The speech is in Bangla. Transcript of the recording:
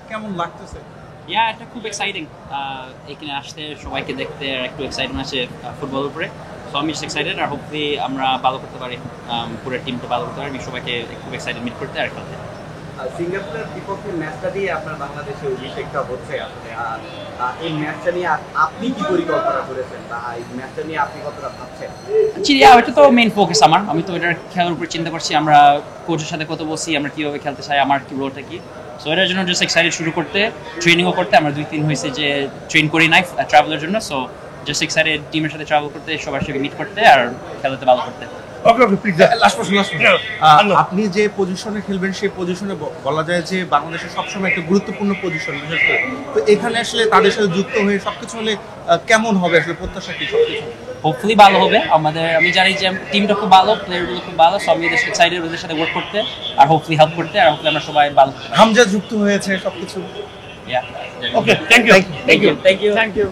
কেমন লাগতেছে? এটা খুব এক্সাইটিং এখানে আসতে, সবাইকে দেখতে, আর একটু এক্সাইটমেন্ট আছে ফুটবলের উপরে। সো আমি জাস্ট এক্সাইটেড, আর হোপফুলি আমরা ভালো করতে পারি, পুরো টিমটা ভালো করতে পারি। আমি সবাইকে খুব এক্সাইটেড মিট করতে আর খেলতে। সিঙ্গাপুরের বিপক্ষে ম্যাচটা দিয়ে আপনার বাংলাদেশে অভিষেকটা হচ্ছে আসলে, আর এই ম্যাচটা নিয়ে আপনি কি পরিকল্পনা করেছেন বা এই ম্যাচটা নিয়ে আপনি কতটা ভাবছেন? ওইটা তো মেইন ফোকাস আমার। আমি তো এটার খেলার উপর চিন্তা করছি, আমরা কোচের সাথে কত বলছি, আমরা কীভাবে খেলতে চাই, আমার কি রোলটা কি। সো এটার জন্য জাস্ট এক্সাইটেড শুরু করতে, ট্রেনিংও করতে। আমরা 2-3 হয়েছে যে ট্রেন করি নাই ট্রাভেলের জন্য। সো জাস্ট এক্সাইটেড টিমের সাথে ট্রাভেল করতে, সবার সাথে মিট করতে আর খেলাতে ভালো করতে। আপনি যে পজিশনে খেলবেন সেই পজিশনে বলা যায় যে বাংলাদেশের সবসময় একটা গুরুত্বপূর্ণ পজিশন, বিশেষ করে তো এখানে আসলে তাদের সাথে যুক্ত হয়ে সবকিছু হলে কেমন হবে আসলে, প্রত্যাশা কি সবকিছু? হোপফুলি ভালো হবে আমাদের। আমি জানি যে টিমটা খুব ভালো, প্লেয়ারগুলো খুব ভালো। সো আমি এদের এক্সাইটেড ওদের সাথে ওয়ার্ক করতে আর হোপফুলি হেল্প করতে, আর হোপফুলি আমরা সবাই ভালো। হামজা যুক্ত হয়েছে সবকিছু। ওকে, থ্যাংক ইউ।